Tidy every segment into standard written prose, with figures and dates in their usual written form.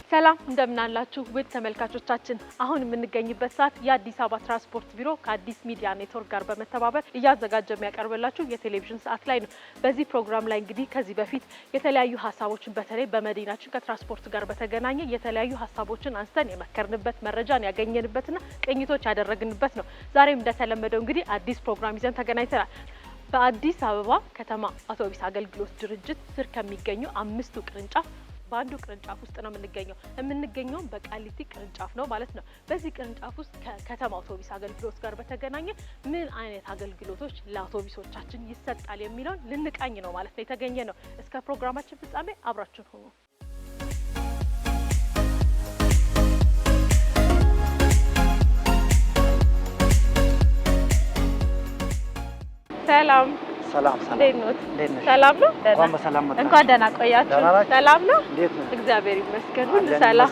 ሰላም እንደምናላችሁ ውድ ተመልካቾቻችን አሁን የምንገኝበት ሰዓት የአዲስ አበባ ትራንስፖርት ቢሮ ከአዲስ ሚዲያ ኔትወርክ ጋር በመተባበር እያዘጋጀ የሚያቀርብላችሁ የቴሌቪዥን ሰዓት ላይ ነው። በዚህ ፕሮግራም ላይ እንግዲህ ከዚህ በፊት የተለያዩ ሀሳቦችን በተለይ በመዲናችን ከትራንስፖርት ጋር በተገናኘ የተለያዩ ሀሳቦችን አንስተን የመከርንበት መረጃን ያገኘንበትና ቅኝቶች ያደረግንበት ነው። ዛሬም እንደተለመደው እንግዲህ አዲስ ፕሮግራም ይዘን ተገናኝተናል። በአዲስ አበባ ከተማ አውቶቡስ አገልግሎት ድርጅት ስር ከሚገኙ 5 ቅርንጫፍ በአንዱ ቅርንጫፍ ውስጥ ነው የምንገኘው በቃሊቲ ቅርንጫፍ ነው ማለት ነው። በዚህ ቅርንጫፍ ውስጥ ከከተማ አውቶቡስ አገልግሎት ጋር በተገናኘ ምን አይነት አገልግሎቶች ለአውቶቡሶቻችን ይሰጣል የሚለውን ልንቃኝ ነው ማለት ነው የተገኘ ነው። እስከ ፕሮግራማችን ፍጻሜ አብራችሁን ሁኑ። ሰላም ሰላም ሰላም ነው። እንኳን በሰላም መጣችሁ። እንኳን ደህና ቆያችሁ። ሰላም ነው። እንዴት ነው? እግዚአብሔር ይመስገን ሁሉ ሰላም።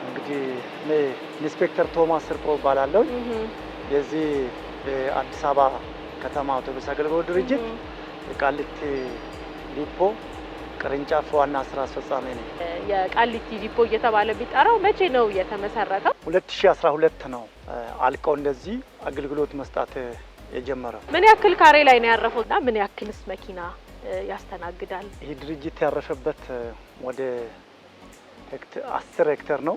እንግዲህ ኢንስፔክተር ቶማስ ስርቆ እባላለሁ። የዚህ የአዲስ አበባ ከተማ አውቶቡስ አገልግሎት ድርጅት የቃሊቲ ዲፖ ቅርንጫፍ ዋና ስራ አስፈጻሚ ነኝ። የቃሊቲ ዲፖ እየተባለ ቢጠራው መቼ ነው የተመሰረተው? 2012 ነው አልቀው እንደዚህ አገልግሎት መስጠት የጀመረው። ምን ያክል ካሬ ላይ ነው ያረፈውና ምን ያክልስ መኪና ያስተናግዳል? ይህ ድርጅት ያረፈበት ወደ 10 ሄክታር ነው።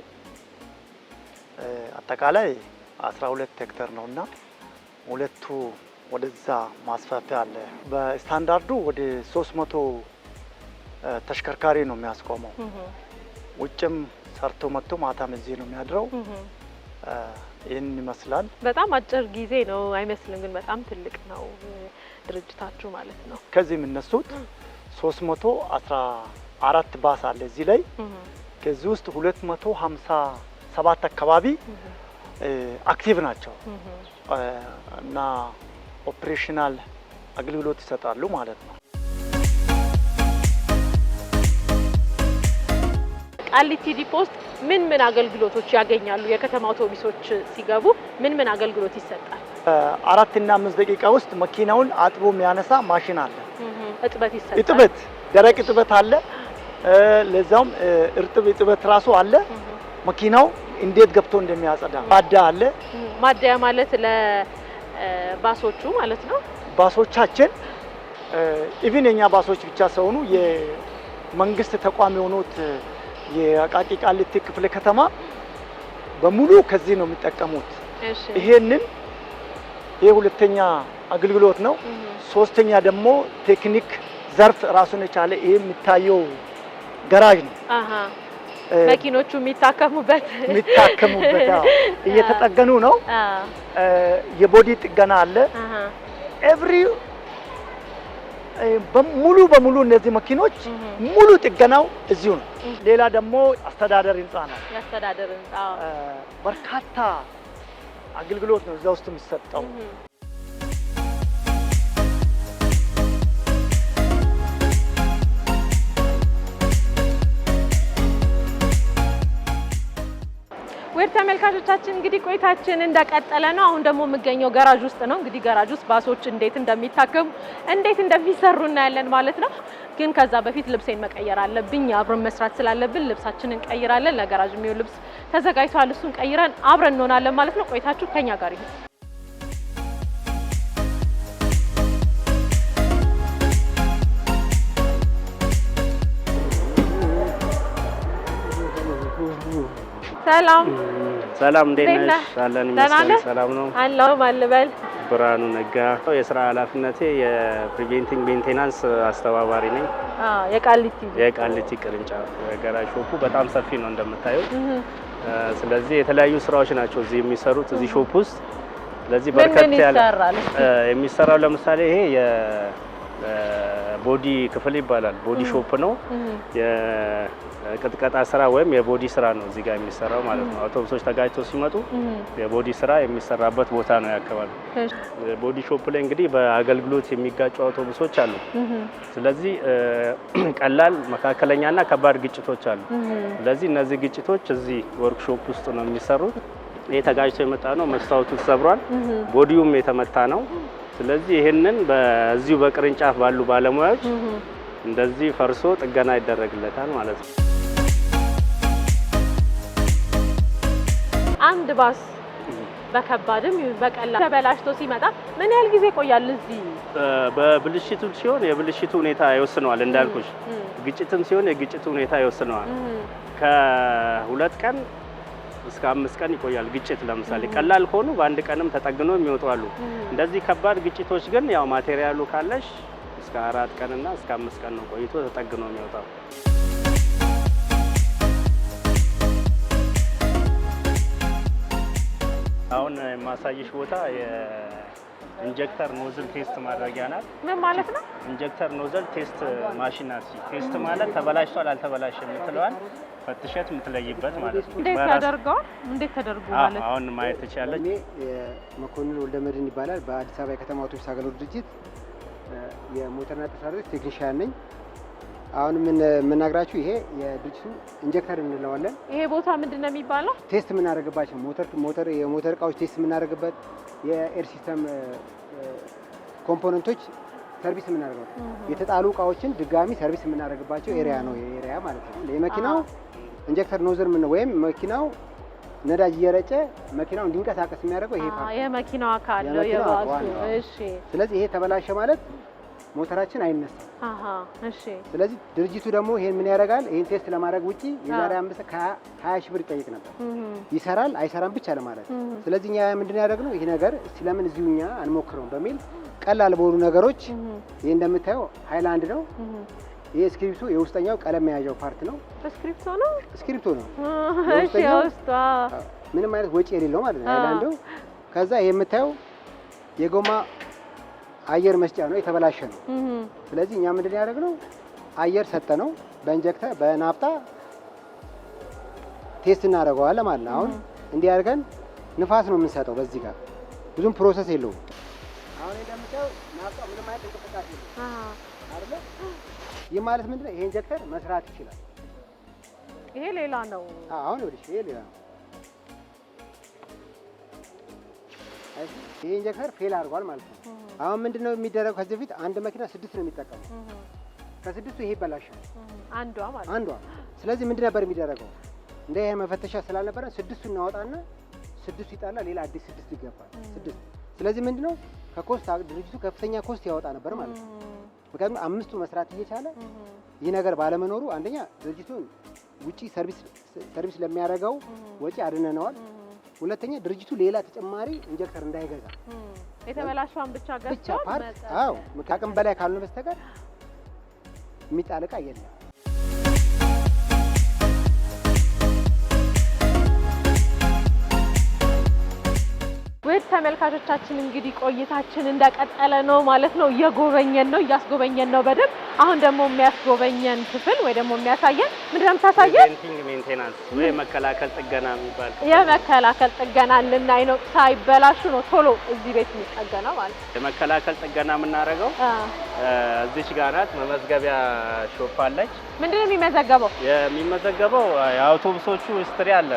አጠቃላይ 12 ሄክታር ነውና ሁለቱ ወደዛ ማስፋፊያ አለ። በስታንዳርዱ ወደ 300 ተሽከርካሪ ነው የሚያስቆመው። ውጭም ሰርቶ መጥቶ ማታም እዚህ ነው የሚያድረው። ይህን ይመስላል። በጣም አጭር ጊዜ ነው አይመስልም? ግን በጣም ትልቅ ነው ድርጅታችሁ ማለት ነው። ከዚህ የሚነሱት 314 ባስ አለ እዚህ ላይ። ከዚህ ውስጥ 257 አካባቢ አክቲቭ ናቸው እና ኦፕሬሽናል አገልግሎት ይሰጣሉ ማለት ነው። ቃሊቲ ዲፖ ውስጥ ምን አገልግሎቶች ያገኛሉ? የከተማ አውቶቡሶች ሲገቡ ምን አገልግሎት ይሰጣል? 4 እና 5 ደቂቃ ውስጥ መኪናውን አጥቦ የሚያነሳ ማሽን አለ። እጥበት ይሰጣል። እጥበት ደረቅ እጥበት አለ፣ ለዛውም እርጥብ እጥበት ራሱ አለ። መኪናው እንዴት ገብቶ እንደሚያጸዳ ማደያ አለ። ማደያ ማለት ለባሶቹ ማለት ነው። ባሶቻችን ኢቭን የኛ ባሶች ብቻ ሳይሆኑ የመንግስት ተቋም የሆኑት የአቃቂ ቃሊቲ ክፍለ ከተማ በሙሉ ከዚህ ነው የሚጠቀሙት። ይሄንን ሁለተኛ አገልግሎት ነው። ሶስተኛ ደግሞ ቴክኒክ ዘርፍ ራሱን የቻለ ይሄ የሚታየው ጋራጅ ነው። መኪኖቹ የሚታከሙበት እየተጠገኑ ነው። የቦዲ ጥገና አለ። በሙሉ እነዚህ መኪኖች ሙሉ ጥገናው እዚሁ ነው። ሌላ ደግሞ አስተዳደር ህንጻ ነው። የአስተዳደር ህንጻ በርካታ አገልግሎት ነው እዛ ውስጥ የሚሰጠው። ወደ ተመልካቾቻችን እንግዲህ ቆይታችን እንደቀጠለ ነው። አሁን ደግሞ የምገኘው ጋራጅ ውስጥ ነው። እንግዲህ ጋራጅ ውስጥ ባሶች እንዴት እንደሚታከሙ እንዴት እንደሚሰሩ እናያለን ማለት ነው። ግን ከዛ በፊት ልብሴን መቀየር አለብኝ። አብረን መስራት ስላለብን ልብሳችንን እንቀይራለን። ለጋራጅ የሚሆን ልብስ ተዘጋጅቷል። እሱን ቀይረን አብረን እንሆናለን ማለት ነው። ቆይታችሁ ከኛ ጋር ይሁን። ሰላም እንዴት ነሽ? አለን ይመስገን ሰላም ነው። አላው ማልበል ብርሃኑ ነጋ የስራ ኃላፊነቴ የፕሪቬንቲንግ ሜንቴናንስ አስተባባሪ ነኝ። የቃሊቲ ቅርንጫፍ ጋራጅ ሾፑ በጣም ሰፊ ነው እንደምታዩት። ስለዚህ የተለያዩ ስራዎች ናቸው እዚህ የሚሰሩት እዚህ ሾፕ ውስጥ። ስለዚህ በርከት ያለ የሚሰራው ለምሳሌ ይሄ የቦዲ ክፍል ይባላል። ቦዲ ሾፕ ነው። የቅጥቀጣ ስራ ወይም የቦዲ ስራ ነው እዚህ ጋር የሚሰራው ማለት ነው። አውቶቡሶች ተጋጭተው ሲመጡ የቦዲ ስራ የሚሰራበት ቦታ ነው ያከባቢ። ቦዲ ሾፕ ላይ እንግዲህ በአገልግሎት የሚጋጩ አውቶቡሶች አሉ። ስለዚህ ቀላል፣ መካከለኛና ከባድ ግጭቶች አሉ። ስለዚህ እነዚህ ግጭቶች እዚህ ወርክሾፕ ውስጥ ነው የሚሰሩት። ይሄ ተጋጭቶ የመጣ ነው፣ መስታወቱ ተሰብሯል፣ ቦዲውም የተመታ ነው። ስለዚህ ይሄንን በዚሁ በቅርንጫፍ ባሉ ባለሙያዎች እንደዚህ ፈርሶ ጥገና ይደረግለታል ማለት ነው። ባስ በከባድም በቀላል ተበላሽቶ ሲመጣ ምን ያህል ጊዜ ይቆያል እዚህ? በብልሽቱ ሲሆን የብልሽቱ ሁኔታ ይወስነዋል እንዳልኩሽ። ግጭትም ሲሆን የግጭቱ ሁኔታ ይወስነዋል። ከ2 ቀን እስከ 5 ቀን ይቆያል ግጭት። ለምሳሌ ቀላል ከሆኑ በአንድ ቀንም ተጠግኖ የሚወጡ አሉ። እንደዚህ ከባድ ግጭቶች ግን ያው ማቴሪያሉ ካለሽ እስከ 4 ቀንና እስከ 5 ቀን ነው ቆይቶ ተጠግኖ የሚወጣው። አሁን የማሳይሽ ቦታ የኢንጀክተር ኖዝል ቴስት ማድረጊያ ናት። ምን ማለት ነው? ኢንጀክተር ኖዝል ቴስት ማሽን ናት። ቴስት ማለት ተበላሽቷል አልተበላሸም የምትለዋን ፈትሸት የምትለይበት ማለት ነው። እንዴት ያደርገዋል? እንዴት ተደርጎ ማለት ነው? አሁን ማየት ትችላለች። እኔ መኮንን ወልደመድህን ይባላል። በአዲስ አበባ የከተማ አውቶቡስ አገልግሎት ድርጅት የሞተርና ተሽከርካሪዎች ቴክኒሻን ነኝ። አሁን የምናግራችሁ ይሄ የድርጅቱ ኢንጀክተር እንለዋለን። ይሄ ቦታ ምንድነው የሚባለው? ቴስት የምናደርግባቸው የሞተር እቃዎች ቴስት የምናደርግበት የኤር ሲስተም ኮምፖነንቶች ሰርቪስ የምናደርግበት የተጣሉ እቃዎችን ድጋሚ ሰርቪስ የምናደርግባቸው ኤሪያ ነው። ኤሪያ ማለት ነው። የመኪናው ኢንጀክተር ኖዝል ወይም መኪናው ነዳጅ እየረጨ መኪናው እንዲንቀሳቀስ የሚያደርገው ይሄ ፓርት የመኪናው አካል ነው የባሱ። እሺ። ስለዚህ ይሄ ተበላሸ ማለት ሞተራችን አይነሳም። እሺ። ስለዚህ ድርጅቱ ደግሞ ይሄን ምን ያደርጋል? ይሄን ቴስት ለማድረግ ውጪ የዛሬ 20 ሺህ ብር ይጠይቅ ነበር። ይሰራል አይሰራም ብቻ ለማለት። ስለዚህ እኛ ምንድን ያደረግነው ይሄ ነገር ስለምን እዚሁ እኛ አንሞክረውም በሚል ቀላል በሆኑ ነገሮች ይሄ እንደምታየው ሃይላንድ ነው። ይሄ ስክሪፕቶ የውስጠኛው ቀለም መያዣው ፓርት ነው። ስክሪፕቶ ነው። ስክሪፕቶ ነው። እሺ። ውስጧ ምንም አይነት ወጪ የሌለው ማለት ነው ሃይላንዱ። ከዛ ይሄ የምታየው የጎማ አየር መስጫ ነው። የተበላሸ ነው። ስለዚህ እኛ ምንድን ያደረግነው አየር ሰጠነው በኢንጀክተር በናፍጣ ቴስት እናደርገዋለን ማለት ነው። አሁን እንዲህ አድርገን ንፋስ ነው የምንሰጠው። በዚህ ጋር ብዙም ፕሮሰስ የለውም። አሁን እንደምታየው ናፍጣ ምንም አይነት እንቅስቃሴ የለውም አይደለ? ይህ ማለት ምንድነው? ይሄ ኢንጀክተር መስራት ይችላል። ይሄ ሌላ ነው። አሁን ወዲህ ይሄ ሌላ ነው። ይሄ ኢንጀክተር ፌል አድርጓል ማለት ነው። አሁን ምንድነው የሚደረገው? ከዚህ በፊት አንድ መኪና 6 ነው የሚጠቀመው። ከ6ቱ ይሄ ይበላሻል አንዷ። ስለዚህ ምንድን ነበር የሚደረገው? እንደ ይሄ መፈተሻ ስላልነበረ 6ቱ እናወጣና 6ቱ ይጣላ ሌላ አዲስ 6 ይገባል። 6 ስለዚህ ምንድነው ከኮስት ድርጅቱ ከፍተኛ ኮስት ያወጣ ነበር ማለት ነው። ምክንያቱም 5ቱ መስራት እየቻለ ይህ ነገር ባለመኖሩ አንደኛ ድርጅቱን ውጪ ሰርቪስ ለሚያደርገው ወጪ አድነነዋል። ሁለተኛ ድርጅቱ ሌላ ተጨማሪ ኢንጀክተር እንዳይገዛ የተበላሸውን ብቻ ገዝቶ ፓርት ከአቅም በላይ ካልሆነ በስተቀር የሚጣል ዕቃ የለም። ውድ ተመልካቾቻችን እንግዲህ ቆይታችን እንደቀጠለ ነው ማለት ነው። እየጎበኘን ነው፣ እያስጎበኘን ነው በደንብ። አሁን ደግሞ የሚያስጎበኘን ክፍል ወይ ደግሞ የሚያሳየን ምንድነው የምታሳየን? ፔንቲንግ ሜንቴናንስ ወይ መከላከል ጥገና የሚባል የመከላከል ጥገና ልናይ ነው። ሳይበላሹ ነው ቶሎ እዚህ ቤት የሚጠገነው ማለት ነው። የመከላከል ጥገና የምናደርገው እዚች ጋር ናት። መመዝገቢያ ሾፕ አለች። ምንድነው የሚመዘገበው? የሚመዘገበው የአውቶቡሶቹ ሂስትሪ አለ፣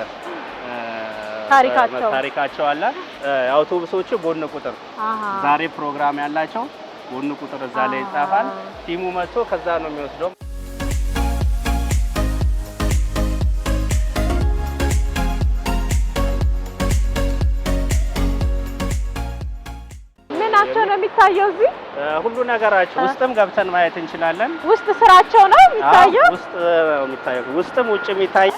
ታሪካቸው አለ። የአውቶቡሶቹ ቦን ቁጥር ዛሬ ፕሮግራም ያላቸው ቦን ቁጥር እዛ ላይ ይጻፋል። ቲሙ መጥቶ ከዛ ነው የሚወስደው። ምናቸው ነው የሚታየው? እዚህ ሁሉ ነገራቸው ውስጥም ገብተን ማየት እንችላለን። ውስጥ ስራቸው ነው የሚታየው። ውስጥ ነው የሚታየው። ውስጥም ውጭ የሚታይ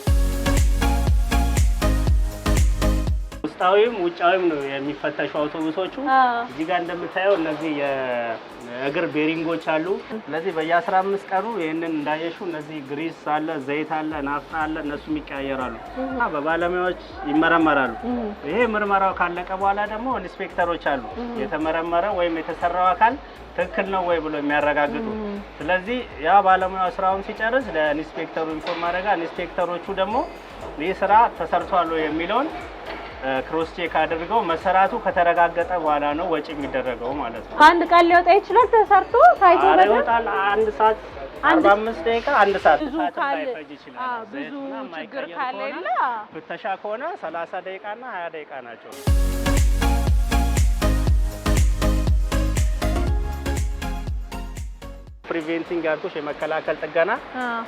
ውስጣዊም ውጫዊም ነው የሚፈተሹ አውቶቡሶቹ። እዚህ ጋር እንደምታየው እነዚህ የእግር ቤሪንጎች አሉ። ስለዚህ በየ15 ቀኑ ይሄንን እንዳየሹ እነዚህ ግሪስ አለ፣ ዘይት አለ፣ ናፍጣ አለ፣ እነሱም ይቀያየራሉ እና በባለሙያዎች ይመረመራሉ። ይሄ ምርመራው ካለቀ በኋላ ደግሞ ኢንስፔክተሮች አሉ፣ የተመረመረ ወይም የተሰራው አካል ትክክል ነው ወይ ብሎ የሚያረጋግጡ። ስለዚህ ያ ባለሙያው ስራውን ሲጨርስ ለኢንስፔክተሩ ኢንፎርም ማድረጋ፣ ኢንስፔክተሮቹ ደግሞ ይህ ስራ ተሰርቷል የሚለውን ክሮስ ቼክ አድርገው መሰራቱ ከተረጋገጠ በኋላ ነው ወጪ የሚደረገው ማለት ነው። አንድ ቀን ሊወጣ ይችላል ተሰርቶ ታይቶ ይወጣል። 1 ሰዓት 45 ደቂቃ 1 ሰዓት ብዙ ችግር ካለ ፍተሻ ከሆነ 30 ደቂቃና 20 ደቂቃ ናቸው። ፕሪቬንቲንግ ያልኩሽ የመከላከል ጥገና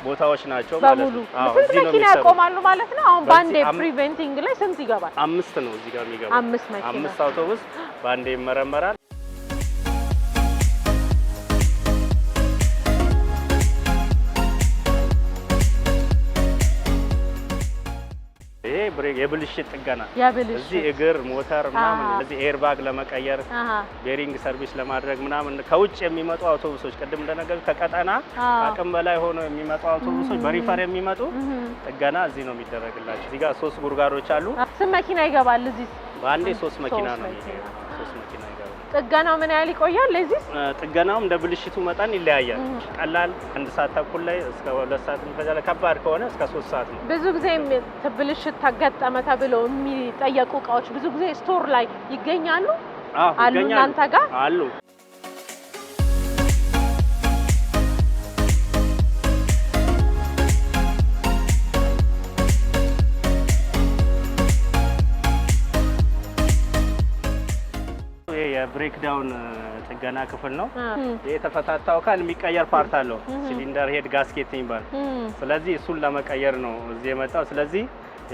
ቦታዎች ናቸው ማለት ነው። ስንት መኪና ያቆማሉ ማለት ነው? አሁን ባንዴ ፕሪቬንቲንግ ላይ ስንት ይገባል? 5 ነው እዚህ ጋር የሚገባው። 5 መኪና 5 አውቶቡስ ባንዴ ይመረመራል። ብሬክ የብልሽት ጥገና እዚህ እግር ሞተር ምናምን እዚህ ኤርባግ ለመቀየር ቤሪንግ ሰርቪስ ለማድረግ ምናምን ከውጭ የሚመጡ አውቶቡሶች ቅድም እንደነገር ከቀጠና አቅም በላይ ሆኖ የሚመጡ አውቶቡሶች በሪፈር የሚመጡ ጥገና እዚህ ነው የሚደረግላቸው። እዚህ ጋር 3 ጉርጋሮች አሉ። ስንት መኪና ይገባል እዚህ? በአንዴ 3 መኪና ነው የሚገባው። 3 መኪና ይገባል። ጥገናው ምን ያህል ይቆያል? ለዚህ ጥገናው እንደ ብልሽቱ መጠን ይለያያል። ቀላል 1 ሰዓት ተኩል ላይ እስከ 2 ሰዓት የሚፈጃል። ከባድ ከሆነ እስከ 3 ሰዓት ነው። ብዙ ጊዜ ብልሽት ተገጠመ ተብለው የሚጠየቁ እቃዎች ብዙ ጊዜ ስቶር ላይ ይገኛሉ። አሉ እናንተ ጋር አሉ? የብሬክ ዳውን ጥገና ክፍል ነው። ይሄ ተፈታታው ካል የሚቀየር ፓርት አለው። ሲሊንደር ሄድ ጋስኬት ይባላል። ስለዚህ እሱን ለመቀየር ነው እዚህ የመጣው። ስለዚህ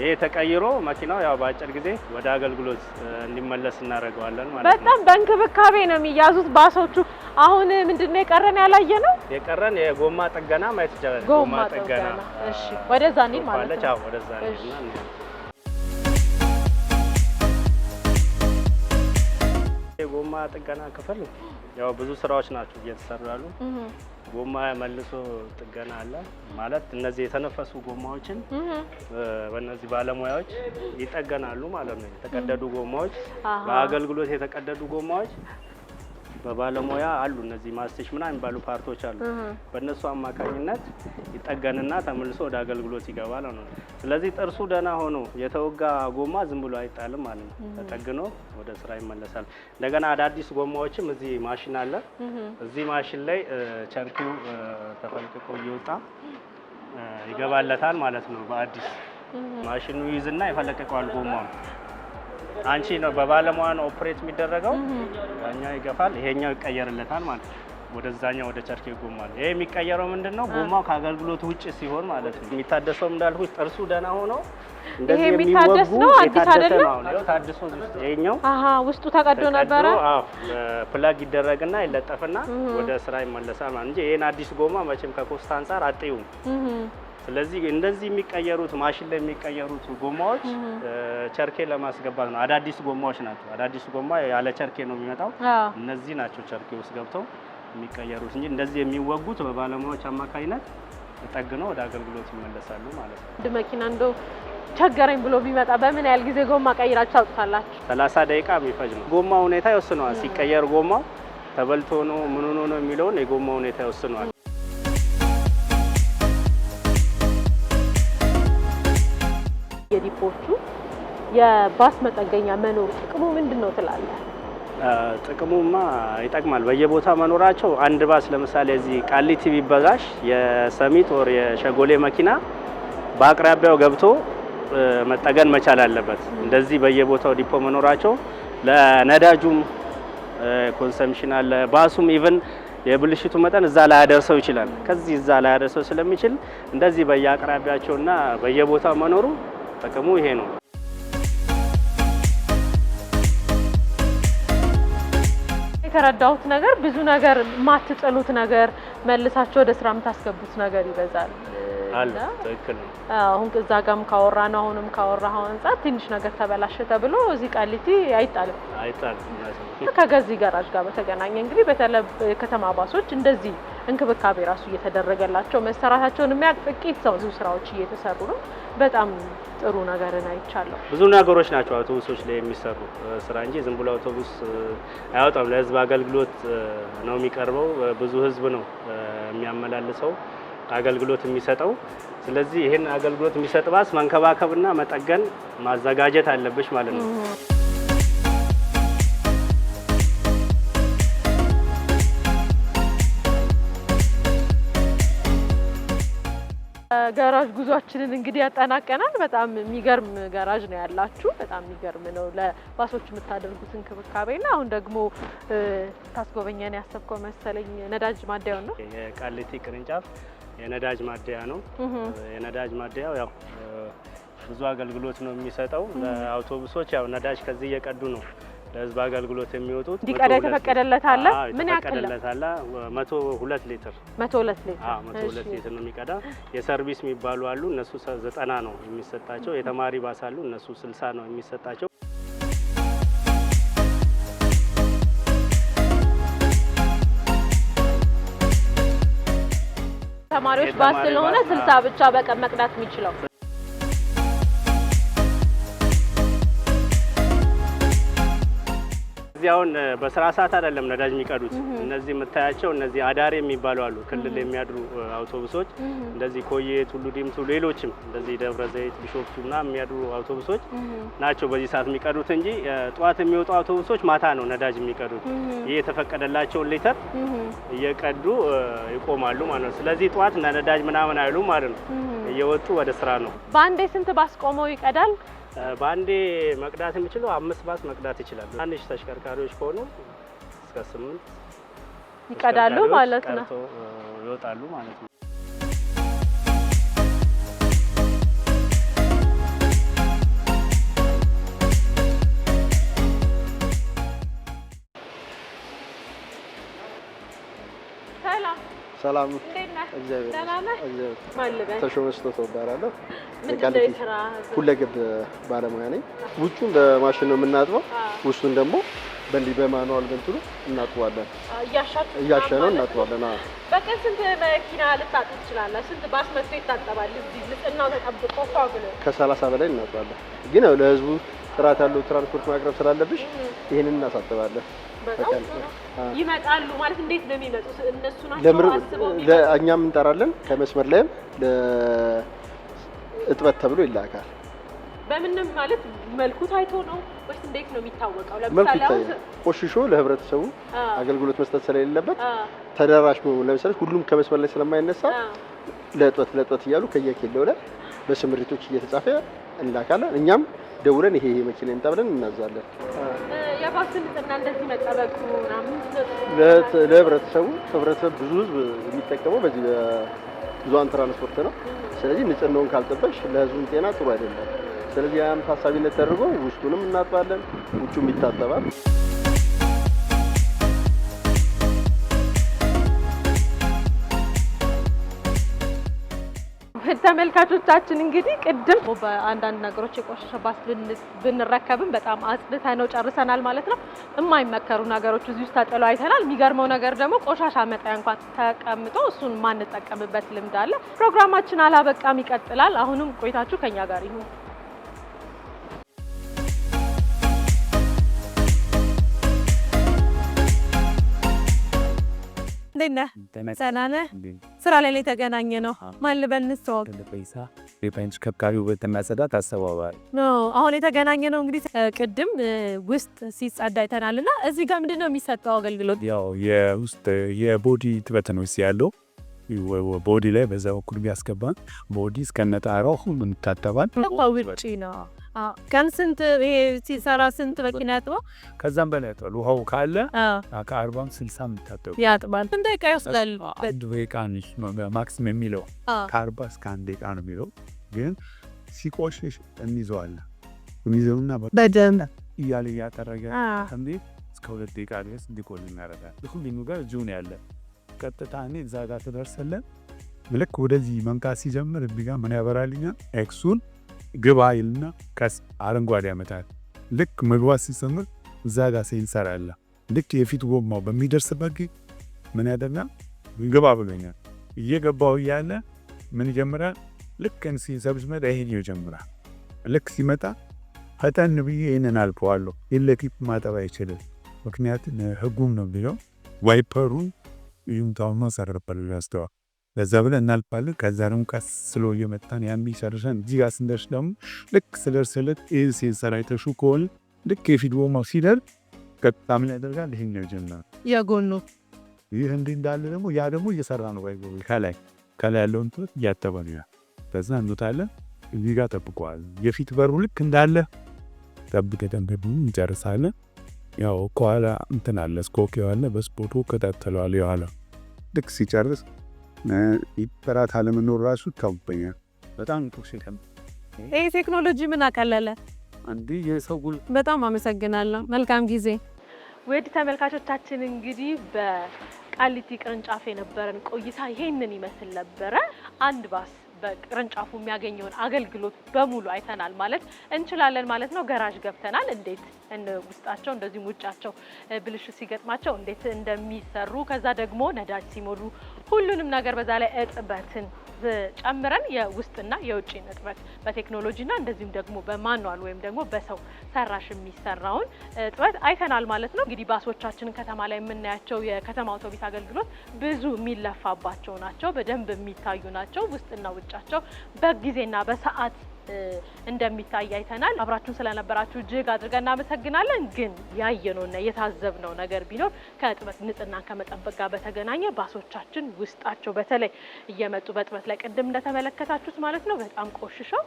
ይሄ ተቀይሮ መኪናው ያው በአጭር ጊዜ ወደ አገልግሎት እንዲመለስ እናደርገዋለን ማለት ነው። በጣም በእንክብካቤ ነው የሚያዙት ባሶቹ። አሁን ምንድነው የቀረን ያላየ ነው? የቀረን የጎማ ጥገና ማየት ይቻላል። ጎማ ጥገና። እሺ፣ ወደዛ እንሂድ ማለት ነው። ወደዛ እንሂድ። የጎማ ጥገና ክፍል ያው ብዙ ስራዎች ናቸው እየተሰሩ ያሉ። ጎማ መልሶ ጥገና አለ ማለት እነዚህ የተነፈሱ ጎማዎችን በእነዚህ ባለሙያዎች ይጠገናሉ ማለት ነው። የተቀደዱ ጎማዎች በአገልግሎት የተቀደዱ ጎማዎች በባለሙያ አሉ። እነዚህ ማስቲሽ ምናምን የሚባሉ ፓርቶች አሉ። በእነሱ አማካኝነት ይጠገንና ተመልሶ ወደ አገልግሎት ይገባል ነው። ስለዚህ ጥርሱ ደህና ሆኖ የተወጋ ጎማ ዝም ብሎ አይጣልም ማለት ነው። ተጠግኖ ወደ ስራ ይመለሳል። እንደገና አዳዲስ ጎማዎችም እዚህ ማሽን አለ። እዚህ ማሽን ላይ ቸርኪው ተፈልቅቆ እየወጣ ይገባለታል ማለት ነው። በአዲስ ማሽኑ ይይዝና ይፈለቅቀዋል ጎማው። አንቺ ነው በባለሙያ ነው ኦፕሬት የሚደረገው። ያኛው ይገፋል፣ ይሄኛው ይቀየርለታል ማለት ነው። ወደዛኛው ወደ ቸርኬ ጎማ አለ። ይሄ የሚቀየረው ምንድነው? ጎማው ከአገልግሎት ውጭ ሲሆን ማለት ነው። የሚታደሰው እንዳልኩት ጥርሱ ደህና ሆኖ እንደዚህ የሚታደስ ነው። አዲስ አይደለም። አዎ ታድሶ ይሄኛው ውስጡ ተቀዶ ነበረ። አዎ ፕላግ ይደረግና ይለጠፍና ወደ ስራ ይመለሳል ማለት እንጂ ይሄን አዲስ ጎማ መቼም ከኮስት አንፃር አጥዩም። ስለዚህ እንደዚህ የሚቀየሩት ማሽን ላይ የሚቀየሩት ጎማዎች ቸርኬ ለማስገባት ነው። አዳዲስ ጎማዎች ናቸው። አዳዲስ ጎማ ያለ ቸርኬ ነው የሚመጣው። እነዚህ ናቸው ቸርኬ ውስጥ ገብተው የሚቀየሩት እንጂ እንደዚህ የሚወጉት በባለሙያዎች አማካኝነት ተጠግነው ወደ አገልግሎት ይመለሳሉ ማለት ነው። አንድ መኪና እንደው ቸገረኝ ብሎ ቢመጣ በምን ያህል ጊዜ ጎማ ቀይራችሁ ታውቃላችሁ? 30 ደቂቃ የሚፈጅ ነው። ጎማ ሁኔታ ይወስነዋል። ሲቀየር ጎማው ተበልቶ ነው ምን ሆኖ ነው የሚለውን የጎማ ሁኔታ ይወስነዋል። የዲፖቹ የባስ መጠገኛ መኖር ጥቅሙ ምንድነው ትላለህ? ጥቅሙማ ይጠቅማል። በየቦታ መኖራቸው አንድ ባስ ለምሳሌ እዚህ ቃሊቲ ቢበላሽ የሰሚት ወር የሸጎሌ መኪና በአቅራቢያው ገብቶ መጠገን መቻል አለበት። እንደዚህ በየቦታው ዲፖ መኖራቸው ለነዳጁም ኮንሰምሽን አለ። ባሱም ኢቭን የብልሽቱ መጠን እዛ ላይ ያደርሰው ይችላል። ከዚህ እዛ ላይ ያደርሰው ስለሚችል እንደዚህ በየአቅራቢያቸውና በየቦታው መኖሩ ጥቅሙ ይሄ ነው። የተረዳሁት ነገር ብዙ ነገር ማትጥሉት ነገር መልሳችሁ ወደ ስራ የምታስገቡት ነገር ይበዛል አለ። ትክክል ነው። አሁን እዛ ጋርም ካወራን አሁንም ካወራው አንፃር ትንሽ ነገር ተበላሸ ተብሎ እዚህ ቃሊቲ አይጣልም። ከገዚህ ጋራጅ ጋር በተገናኘ እንግዲህ በተለይ ከተማ ባሶች እንደዚህ እንክብካቤ ራሱ እየተደረገላቸው መሰራታቸውን የሚያውቅ ጥቂት ሰው ብዙ ስራዎች እየተሰሩ ነው። በጣም ጥሩ ነገርን አይቻለሁ። ብዙ ነገሮች ናቸው አውቶቡሶች ላይ የሚሰሩ ስራ እንጂ ዝም ብሎ አውቶቡስ አይወጣም። ለህዝብ አገልግሎት ነው የሚቀርበው። ብዙ ህዝብ ነው የሚያመላልሰው አገልግሎት የሚሰጠው። ስለዚህ ይሄን አገልግሎት የሚሰጥ ባስ መንከባከብና መጠገን ማዘጋጀት አለብሽ ማለት ነው። የጋራዥ ጉዟችንን እንግዲህ ያጠናቀናል። በጣም የሚገርም ጋራዥ ነው ያላችሁ። በጣም የሚገርም ነው ለባሶች የምታደርጉት እንክብካቤና አሁን ደግሞ ታስጎበኛን ያሰብከው መሰለኝ ነዳጅ ማደያው ነው። የቃሊቲ ቅርንጫፍ የነዳጅ ማደያ ነው። የነዳጅ ማደያው ያው ብዙ አገልግሎት ነው የሚሰጠው ለአውቶቡሶች። ያው ነዳጅ ከዚህ እየቀዱ ነው ለህዝብ አገልግሎት የሚወጡት። እንዲቀዳ የተፈቀደለት አለ። ምን ያክል ተፈቀደለታል? 102 ሊትር 102 ሊትር 102 ሊትር ነው የሚቀዳ። የሰርቪስ የሚባሉ አሉ እነሱ 90 ነው የሚሰጣቸው። የተማሪ ባስ አሉ እነሱ 60 ነው የሚሰጣቸው። ተማሪዎች ባስ ስለሆነ 60 ብቻ በቀን መቅዳት የሚችለው። እዚያውን በስራ ሰዓት አይደለም ነዳጅ የሚቀዱት። እነዚህ የምታያቸው እነዚህ አዳሪ የሚባሉ አሉ ክልል የሚያድሩ አውቶቡሶች እንደዚህ ኮዬ፣ ቱሉ ዲምቱ፣ ሌሎችም እንደዚህ ደብረ ዘይት፣ ቢሾፍቱ ምናምን የሚያድሩ አውቶቡሶች ናቸው በዚህ ሰዓት የሚቀዱት እንጂ ጠዋት የሚወጡ አውቶቡሶች ማታ ነው ነዳጅ የሚቀዱት። ይሄ የተፈቀደላቸውን ሊትር እየቀዱ ይቆማሉ ማለት ነው። ስለዚህ ጠዋት ነዳጅ ምናምን አይሉም ማለት ነው። እየወጡ ወደ ስራ ነው። በአንዴ ስንት ባስ ቆመው ይቀዳል? በአንዴ መቅዳት የሚችለው 5 ባስ መቅዳት ይችላል። ትንሽ ተሽከርካሪዎች ከሆኑ እስከ 8 ይቀዳሉ ማለት ነው። ይወጣሉ ማለት ነው። ሰላም እግዚአብሔር ይመስገን። ተሾመ ስጦታው እባላለሁ። ምንድነው የስራ ሁለገብ ባለሙያ ነኝ። ውጩን በማሽን ነው የምናጥበው፣ ውስጡን ደግሞ በእንዲህ በማኑዋል በእንትኑ እናጥበዋለን። እያሻነው እናጥበዋለን። በቀን ስንት መኪና ልታጥብ ትችላለህ? ስንት ባስ መጥቶ ይታጠባል? እዚህ ንጽህናው ተጠብቆ ፏግሎ ከ30 በላይ እናጥባለን። ግን ያው ለህዝቡ ጥራት ያለው ትራንስፖርት ማቅረብ ስላለብሽ ይሄንን እናሳጥባለን። ይመጣሉ ማለት እንዴት ነው የሚመጡት? እነሱ ናቸው አስበው እኛም እንጠራለን። ከመስመር ላይም ለእጥበት ተብሎ ይላካል። በምንም ማለት መልኩ ታይቶ ነው ወይስ እንዴት ነው የሚታወቀው? ለምሳሌ አሁን ቆሽሾ ለህብረተሰቡ አገልግሎት መስጠት ስለሌለበት ተደራሽ ነው። ለምሳሌ ሁሉም ከመስመር ላይ ስለማይነሳ ለእጥበት እያሉ ከየኬለው ላይ በስምሪቶች እየተጻፈ እንላካለን። እኛም ደውለን ይሄ መኪና ይምጣ ብለን እናዛለን። የባስ ንጽህና እንደዚህ መጠበቁ ምናምን ለህብረተሰቡ ብዙ ህዝብ የሚጠቀመው በዚህ ብዙሃን ትራንስፖርት ነው። ስለዚህ ንጽህናውን ካልጠበቅሽ ለህዝቡም ጤና ጥሩ አይደለም። ስለዚህ ያም ታሳቢነት ተደርጎ ውስጡንም እናጥባለን፣ ውጩም ይታጠባል። ተመልካቾቻችን እንግዲህ ቅድም በአንዳንድ ነገሮች የቆሸሸ ባስ ብንረከብም በጣም አጽድተነው ጨርሰናል ማለት ነው። የማይመከሩ ነገሮች እዚህ ውስጥ ተጥለው አይተናል። የሚገርመው ነገር ደግሞ ቆሻሻ መጣያ እንኳን ተቀምጦ እሱን ማንጠቀምበት ልምድ አለ። ፕሮግራማችን አላበቃም፣ ይቀጥላል። አሁንም ቆይታችሁ ከኛ ጋር ይሁን። ሰላም ስራ ላይ የተገናኘ ነው። ማን ልበልንስ? ተሽከርካሪው በተማጸዳት አስተባባሪ ነው። አሁን የተገናኘ ነው እንግዲህ ቅድም ውስጥ ሲጸዳ አይተናልና እዚህ ጋር ምንድነው የሚሰጠው አገልግሎት? ያው የውስጥ የቦዲ ትበት ነው ያለው። ቦዲ ላይ በዛ በኩል ቢያስገባን ቦዲ እስከነጣራው ሁሉ እንታጠባል። ውጪ ነው። ቀን ስንት ይሄ ሲሰራ ስንት መኪና ያጥባል? ከዛም በላይ ያጥባል። ውሃው ካለ ከ40 60 የምታጠቡ ያጥባል። ስንት ደቂቃ ይወስዳል? አንድ ደቂቃ ነው ማክሲም የሚለው። ከ40 እስከ 1 ደቂቃ ነው የሚለው። ግን ሲቆሽሽ እንይዘዋለን። እንይዘውና በደንብ እያለ እያጠረገ እንዴ እስከ 2 ደቂቃ ድረስ እንዲቆይ እናደርጋለን። ሁሉም ጋር እዚሁ ነው ያለ። ቀጥታ እኔ እዛ ጋር ተደርሰለን ልክ ወደዚህ መንካት ሲጀምር እዚህ ጋር ምን ያበራልኛል? ኤክሱን ግባ ይልና ከስ አረንጓዴ ያመጣል። ልክ መግባት ሲጀምር እዛ ጋር ሴንሰር አለ። ልክ የፊት ጎማው በሚደርስበት ጊዜ ምን ያደርጋል? ግባ ብሎኛል። እየገባው እያለ ምን ይጀምራል? ልክ ሲሰብስመት ይሄን ይጀምራል። ልክ ሲመጣ ፈጠን ብዬ ይሄንን አልፈዋለሁ። የለፊት ማጠብ አይችልም። ምክንያቱም ህጉም ነው ቢለው ዋይፐሩን ይምታውና ሰረበል ያስተዋ ለዛ ብለን እናልፋለን። ከዛ ደግሞ ቀስ ስሎ እየመጣን ያን ቢሰርሰን እዚህ ጋር ስንደርስ ደግሞ ልክ ስለርሰለት ሴንሰር አይተሹ ከሆነ ልክ የፊት ጎማው ሲደርስ ቀጥታ ምን ያደርጋል? ይሄኛው ጀምራል የጎኑ ይህ እንዲህ እንዳለ ደግሞ ያ ደግሞ እየሰራ ነው። ከላይ ያለውን ትምህርት እያጠበ ነው። በዛ እንወጣለን። እዚህ ጋር ጠብቀዋል። የፊት በሩ ልክ እንዳለ ጠብቀን እንጨርሳለን። ያው ከኋላ እንትን አለ ስኮክ ያለ በስፖርቱ ከታተለዋል። የኋላ ልክ ሲጨርስ ይፈራት አለመኖር ራሱ ይታወቀኛል። በጣም ቶክሲከም ይሄ ቴክኖሎጂ ምን አቀለለ? አንዴ የሰው በጣም አመሰግናለሁ። መልካም ጊዜ። ውድ ተመልካቾቻችን እንግዲህ በቃሊቲ ቅርንጫፍ የነበረን ቆይታ ይሄንን ይመስል ነበረ። አንድ ባስ በቅርንጫፉ የሚያገኘውን አገልግሎት በሙሉ አይተናል ማለት እንችላለን ማለት ነው። ገራዥ ገብተናል። እንዴት ውስጣቸው እንደዚህም ውጫቸው ብልሽት ሲገጥማቸው እንዴት እንደሚሰሩ ከዛ ደግሞ ነዳጅ ሲሞሉ ሁሉንም ነገር በዛ ላይ እጥበትን ጨምረን የውስጥና የውጭ እጥበት በቴክኖሎጂና እንደዚህም ደግሞ በማኑዋል ወይም ደግሞ በሰው ሰራሽ የሚሰራውን እጥበት አይተናል ማለት ነው። እንግዲህ ባሶቻችን ከተማ ላይ የምናያቸው የከተማ አውቶቡስ አገልግሎት ብዙ የሚለፋባቸው ናቸው። በደንብ የሚታዩ ናቸው። ውስጥና ውጫቸው በጊዜና በሰዓት እንደሚታይ አይተናል። አብራችሁን ስለነበራችሁ እጅግ አድርገን እናመሰግናለን። ግን ያየነውና የታዘብነው ነገር ቢኖር ከእጥበት ንጽህናን ከመጠበቅ ጋር በተገናኘ ባሶቻችን ውስጣቸው በተለይ እየመጡ በእጥበት ላይ ቅድም እንደተመለከታችሁት ማለት ነው በጣም ቆሽሸው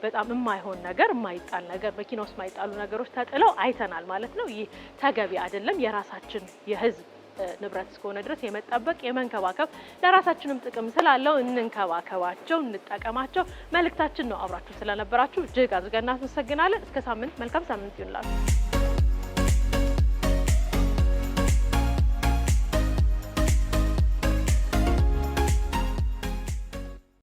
በጣም የማይሆን ነገር የማይጣል ነገር መኪና ውስጥ የማይጣሉ ነገሮች ተጥለው አይተናል ማለት ነው። ይህ ተገቢ አይደለም። የራሳችን የህዝብ ንብረት እስከሆነ ድረስ የመጠበቅ የመንከባከብ ለራሳችንም ጥቅም ስላለው እንንከባከባቸው፣ እንጠቀማቸው መልእክታችን ነው። አብራችሁ ስለነበራችሁ እጅግ አድርገን እናመሰግናለን። እስከ ሳምንት መልካም ሳምንት ይሁንላችሁ።